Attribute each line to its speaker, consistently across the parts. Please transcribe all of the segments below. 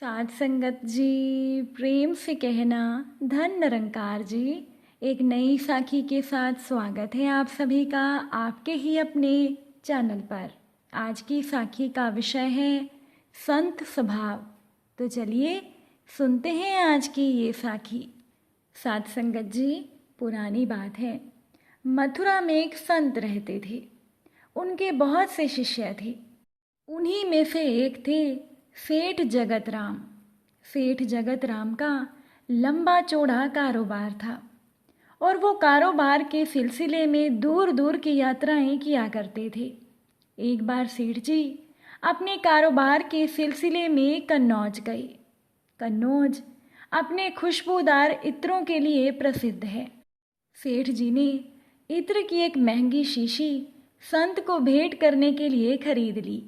Speaker 1: साध संगत जी, प्रेम से कहना धन निरंकार जी। एक नई साखी के साथ स्वागत है आप सभी का आपके ही अपने चैनल पर। आज की साखी का विषय है संत स्वभाव। तो चलिए सुनते हैं आज की ये साखी। साध संगत जी, पुरानी बात है, मथुरा में एक संत रहते थे। उनके बहुत से शिष्य थे। उन्हीं में से एक थे सेठ जगत राम। सेठ जगत राम का लंबा चौड़ा कारोबार था और वो कारोबार के सिलसिले में दूर दूर की यात्राएं किया करते थे। एक बार सेठ जी अपने कारोबार के सिलसिले में कन्नौज गए। कन्नौज अपने खुशबूदार इत्रों के लिए प्रसिद्ध है। सेठ जी ने इत्र की एक महंगी शीशी संत को भेंट करने के लिए खरीद ली।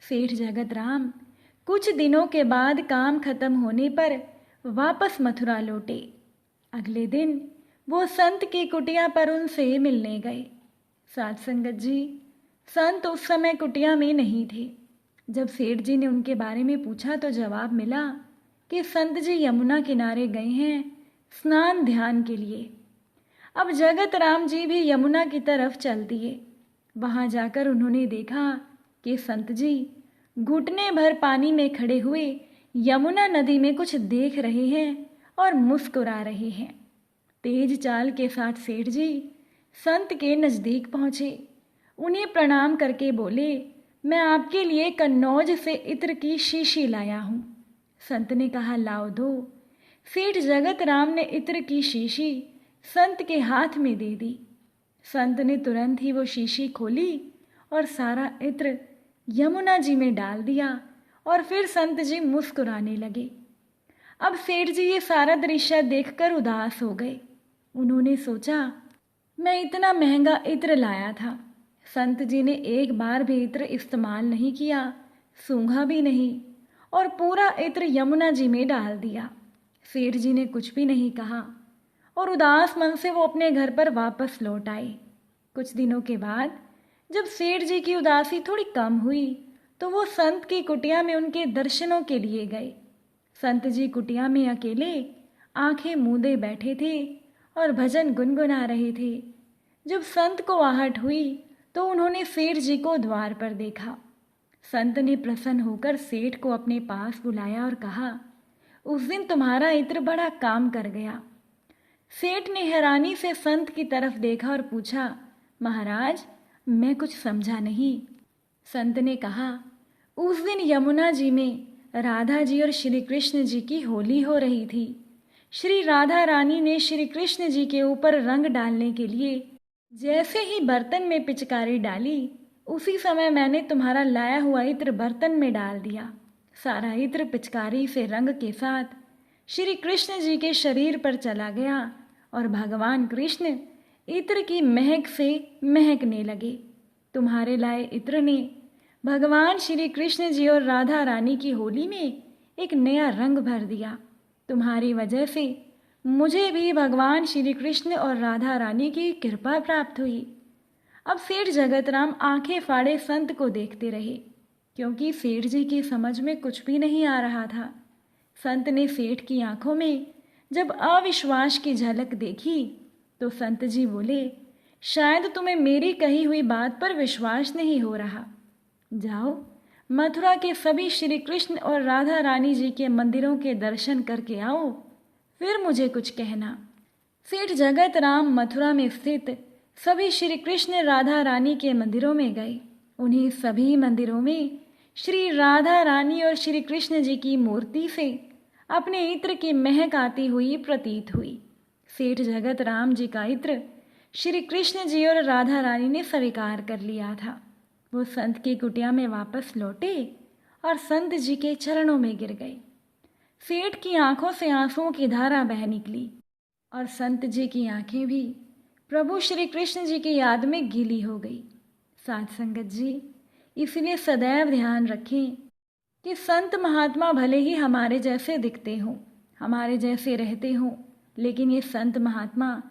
Speaker 1: सेठ जगत राम कुछ दिनों के बाद काम खत्म होने पर वापस मथुरा लौटे। अगले दिन वो संत की कुटिया पर उनसे मिलने गए। साध संगत जी, संत उस समय कुटिया में नहीं थे। जब सेठ जी ने उनके बारे में पूछा तो जवाब मिला कि संत जी यमुना किनारे गए हैं स्नान ध्यान के लिए। अब जगत राम जी भी यमुना की तरफ चल दिए। वहां जाकर उन्होंने देखा कि संत जी घुटने भर पानी में खड़े हुए यमुना नदी में कुछ देख रहे हैं और मुस्कुरा रहे हैं। तेज चाल के साथ सेठ जी संत के नज़दीक पहुँचे। उन्हें प्रणाम करके बोले, मैं आपके लिए कन्नौज से इत्र की शीशी लाया हूँ। संत ने कहा, लाओ दो। सेठ जगत राम ने इत्र की शीशी संत के हाथ में दे दी। संत ने तुरंत ही वो शीशी खोली और सारा इत्र यमुना जी में डाल दिया और फिर संत जी मुस्कुराने लगे। अब सेठ जी ये सारा दृश्य देखकर उदास हो गए। उन्होंने सोचा, मैं इतना महंगा इत्र लाया था, संत जी ने एक बार भी इत्र इस्तेमाल नहीं किया, सूंघा भी नहीं और पूरा इत्र यमुना जी में डाल दिया। सेठ जी ने कुछ भी नहीं कहा और उदास मन से वो अपने घर पर वापस लौट आए। कुछ दिनों के बाद जब सेठ जी की उदासी थोड़ी कम हुई तो वो संत की कुटिया में उनके दर्शनों के लिए गए। संत जी कुटिया में अकेले आंखें मूंदे बैठे थे और भजन गुनगुना रहे थे। जब संत को आहट हुई तो उन्होंने सेठ जी को द्वार पर देखा। संत ने प्रसन्न होकर सेठ को अपने पास बुलाया और कहा, उस दिन तुम्हारा इत्र बड़ा काम कर गया। सेठ ने हैरानी से संत की तरफ देखा और पूछा, महाराज, मैं कुछ समझा नहीं। संत ने कहा, उस दिन यमुना जी में राधा जी और श्री कृष्ण जी की होली हो रही थी। श्री राधा रानी ने श्री कृष्ण जी के ऊपर रंग डालने के लिए जैसे ही बर्तन में पिचकारी डाली, उसी समय मैंने तुम्हारा लाया हुआ इत्र बर्तन में डाल दिया। सारा इत्र पिचकारी से रंग के साथ श्री कृष्ण जी के शरीर पर चला गया और भगवान कृष्ण इत्र की महक से महकने लगे। तुम्हारे लाए इत्र ने भगवान श्री कृष्ण जी और राधा रानी की होली में एक नया रंग भर दिया। तुम्हारी वजह से मुझे भी भगवान श्री कृष्ण और राधा रानी की कृपा प्राप्त हुई। अब सेठ जगत राम आंखें फाड़े संत को देखते रहे, क्योंकि सेठ जी की समझ में कुछ भी नहीं आ रहा था। संत ने सेठ की आंखों में जब अविश्वास की झलक देखी तो संत जी बोले, शायद तुम्हें मेरी कही हुई बात पर विश्वास नहीं हो रहा। जाओ, मथुरा के सभी श्री कृष्ण और राधा रानी जी के मंदिरों के दर्शन करके आओ, फिर मुझे कुछ कहना। सेठ जगत राम मथुरा में स्थित सभी श्री कृष्ण राधा रानी के मंदिरों में गए। उन्हीं सभी मंदिरों में श्री राधा रानी और श्री कृष्ण जी की मूर्ति से अपने इत्र की महक आती हुई प्रतीत हुई। सेठ जगत राम जी का इत्र श्री कृष्ण जी और राधा रानी ने स्वीकार कर लिया था। वो संत की कुटिया में वापस लौटे और संत जी के चरणों में गिर गए। सेठ की आंखों से आंसुओं की धारा बह निकली और संत जी की आंखें भी प्रभु श्री कृष्ण जी की याद में गीली हो गई। साध संगत जी, इसलिए सदैव ध्यान रखें कि संत महात्मा भले ही हमारे जैसे दिखते हों, हमारे जैसे रहते हों, लेकिन ये संत महात्मा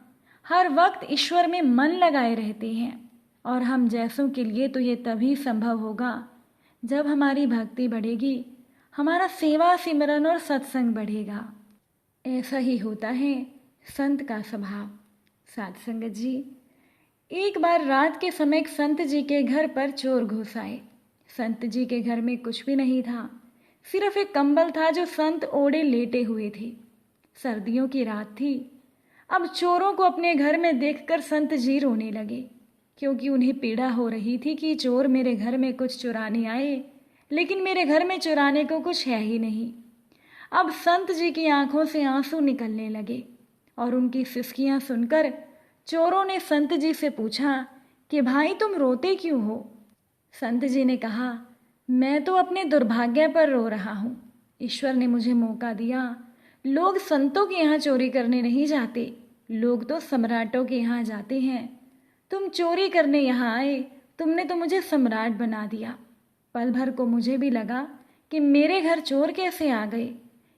Speaker 1: हर वक्त ईश्वर में मन लगाए रहते हैं। और हम जैसों के लिए तो ये तभी संभव होगा जब हमारी भक्ति बढ़ेगी, हमारा सेवा सिमरन और सत्संग बढ़ेगा। ऐसा ही होता है संत का स्वभाव। साध संगत जी, एक बार रात के समय एक संत जी के घर पर चोर घुस आए। संत जी के घर में कुछ भी नहीं था, सिर्फ एक कंबल था जो संत ओढ़े लेटे हुए थे। सर्दियों की रात थी। अब चोरों को अपने घर में देखकर संत जी रोने लगे, क्योंकि उन्हें पीड़ा हो रही थी कि चोर मेरे घर में कुछ चुराने आए, लेकिन मेरे घर में चुराने को कुछ है ही नहीं। अब संत जी की आंखों से आंसू निकलने लगे और उनकी सिसकियां सुनकर चोरों ने संत जी से पूछा कि भाई तुम रोते क्यों हो? संत जी ने कहा, मैं तो अपने दुर्भाग्य पर रो रहा हूँ। ईश्वर ने मुझे मौका दिया। लोग संतों के यहाँ चोरी करने नहीं जाते, लोग तो सम्राटों के यहाँ जाते हैं। तुम चोरी करने यहाँ आए, तुमने तो मुझे सम्राट बना दिया। पल भर को मुझे भी लगा कि मेरे घर चोर कैसे आ गए।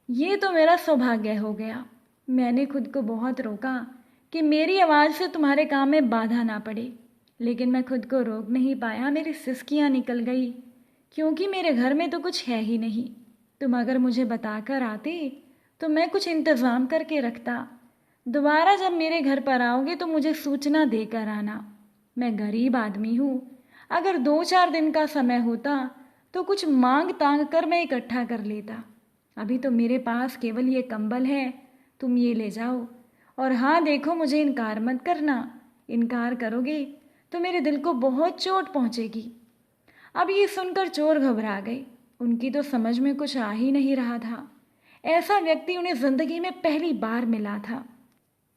Speaker 1: ये तो मेरा सौभाग्य हो गया। मैंने खुद को बहुत रोका कि मेरी आवाज़ से तुम्हारे काम में बाधा ना पड़े, लेकिन मैं खुद को रोक नहीं पाया। मेरी सिसकियाँ निकल गई, क्योंकि मेरे घर में तो कुछ है ही नहीं। तुम अगर मुझे बताकर आते तो मैं कुछ इंतज़ाम करके रखता। दोबारा जब मेरे घर पर आओगे तो मुझे सूचना देकर आना। मैं गरीब आदमी हूँ, अगर 2-4 दिन का समय होता तो कुछ मांग तांग कर मैं इकट्ठा कर लेता। अभी तो मेरे पास केवल ये कंबल है, तुम ये ले जाओ। और हाँ देखो, मुझे इनकार मत करना। इनकार करोगे तो मेरे दिल को बहुत चोट पहुँचेगी। अब ये सुनकर चोर घबरा गए। उनकी तो समझ में कुछ आ ही नहीं रहा था। ऐसा व्यक्ति उन्हें जिंदगी में पहली बार मिला था।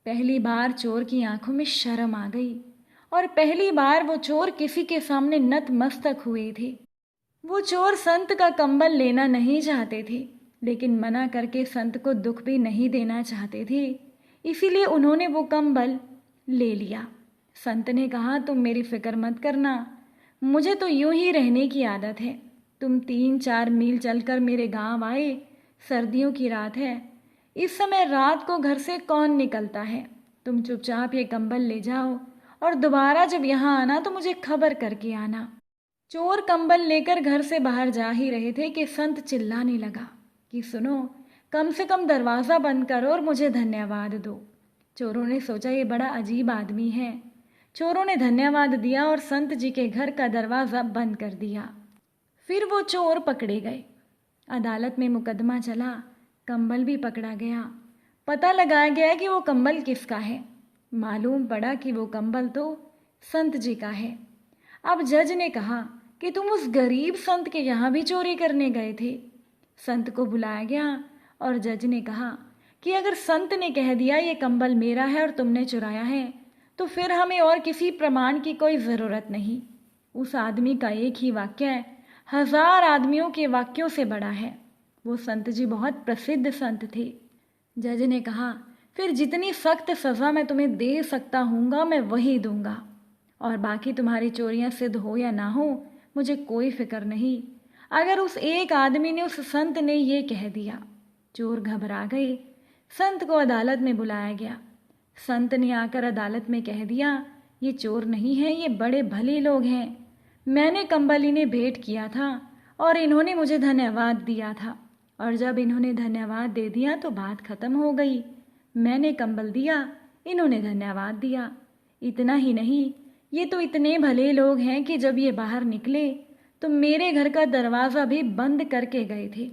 Speaker 1: पहली बार चोर की आंखों में शर्म आ गई और पहली बार वो चोर किसी के सामने नतमस्तक हुए थे। वो चोर संत का कंबल लेना नहीं चाहते थे, लेकिन मना करके संत को दुख भी नहीं देना चाहते थे, इसीलिए उन्होंने वो कंबल ले लिया। संत ने कहा, तुम मेरी फिक्र मत करना, मुझे तो यूं ही रहने की आदत है। तुम 3-4 मील चलकर मेरे गांव आए, सर्दियों की रात है, इस समय रात को घर से कौन निकलता है। तुम चुपचाप ये कंबल ले जाओ और दोबारा जब यहाँ आना तो मुझे खबर करके आना। चोर कंबल लेकर घर से बाहर जा ही रहे थे कि संत चिल्लाने लगा कि सुनो, कम से कम दरवाज़ा बंद करो और मुझे धन्यवाद दो। चोरों ने सोचा ये बड़ा अजीब आदमी है। चोरों ने धन्यवाद दिया और संत जी के घर का दरवाज़ा बंद कर दिया। फिर वो चोर पकड़े गए। अदालत में मुकदमा चला, कंबल भी पकड़ा गया। पता लगाया गया कि वो कंबल किसका है। मालूम पड़ा कि वो कंबल तो संत जी का है। अब जज ने कहा कि तुम उस गरीब संत के यहाँ भी चोरी करने गए थे। संत को बुलाया गया और जज ने कहा कि अगर संत ने कह दिया ये कंबल मेरा है और तुमने चुराया है, तो फिर हमें और किसी प्रमाण की कोई ज़रूरत नहीं। उस आदमी का एक ही वाक्य 1000 आदमियों के वाक्यों से बड़ा है। वो संत जी बहुत प्रसिद्ध संत थे। जज ने कहा, फिर जितनी सख्त सज़ा मैं तुम्हें दे सकता हूँगा मैं वही दूंगा, और बाकी तुम्हारी चोरियाँ सिद्ध हो या ना हो मुझे कोई फिक्र नहीं। अगर उस एक आदमी ने, उस संत ने ये कह दिया। चोर घबरा गए। संत को अदालत में बुलाया गया। संत ने आकर अदालत में कह दिया, ये चोर नहीं हैं, ये बड़े भले लोग हैं। मैंने कंबल इन्हें भेंट किया था और इन्होंने मुझे धन्यवाद दिया था, और जब इन्होंने धन्यवाद दे दिया तो बात खत्म हो गई। मैंने कंबल दिया, इन्होंने धन्यवाद दिया। इतना ही नहीं, ये तो इतने भले लोग हैं कि जब ये बाहर निकले तो मेरे घर का दरवाज़ा भी बंद करके गए थे।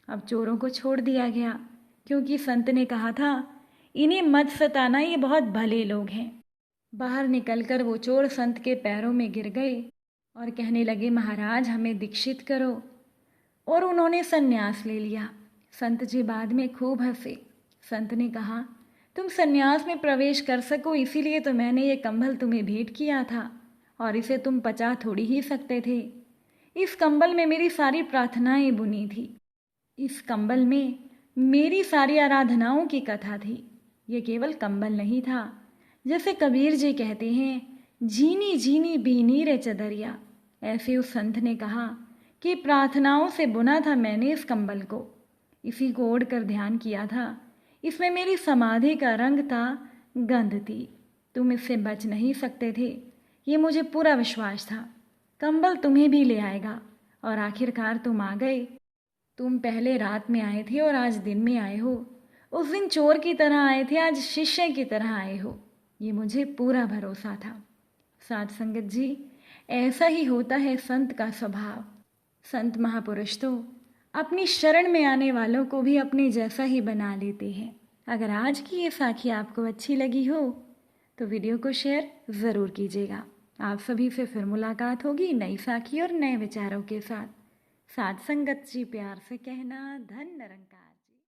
Speaker 1: अब चोरों को छोड़ दिया गया, क्योंकि संत ने कहा था इन्हें मत सताना, ये बहुत भले लोग हैं। बाहर निकलकर वो चोर संत के पैरों में गिर गए और कहने लगे, महाराज हमें दीक्षित करो। और उन्होंने संन्यास ले लिया। संत जी बाद में खूब हंसे। संत ने कहा, तुम संन्यास में प्रवेश कर सको इसीलिए तो मैंने ये कंबल तुम्हें भेंट किया था, और इसे तुम पचा थोड़ी ही सकते थे। इस कंबल में मेरी सारी प्रार्थनाएं बुनी थी। इस कंबल में मेरी सारी आराधनाओं की कथा थी। ये केवल कंबल नहीं था। जैसे कबीर जी कहते हैं, झीनी झीनी बीनी रे चदरिया, ऐसे उस संत ने कहा कि प्रार्थनाओं से बुना था मैंने इस कंबल को। इसी को ओढ़ कर ध्यान किया था। इसमें मेरी समाधि का रंग था, गंध थी। तुम इससे बच नहीं सकते थे, ये मुझे पूरा विश्वास था। कंबल तुम्हें भी ले आएगा, और आखिरकार तुम आ गए। तुम पहले रात में आए थे और आज दिन में आए हो। उस दिन चोर की तरह आए थे, आज शिष्य की तरह आए हो। ये मुझे पूरा भरोसा था। साध संगत जी, ऐसा ही होता है संत का स्वभाव। संत महापुरुष तो अपनी शरण में आने वालों को भी अपने जैसा ही बना लेते हैं। अगर आज की ये साखी आपको अच्छी लगी हो तो वीडियो को शेयर ज़रूर कीजिएगा। आप सभी से फिर मुलाकात होगी नई साखी और नए विचारों के साथ। साध संगत जी प्यार से कहना, धन निरंकार।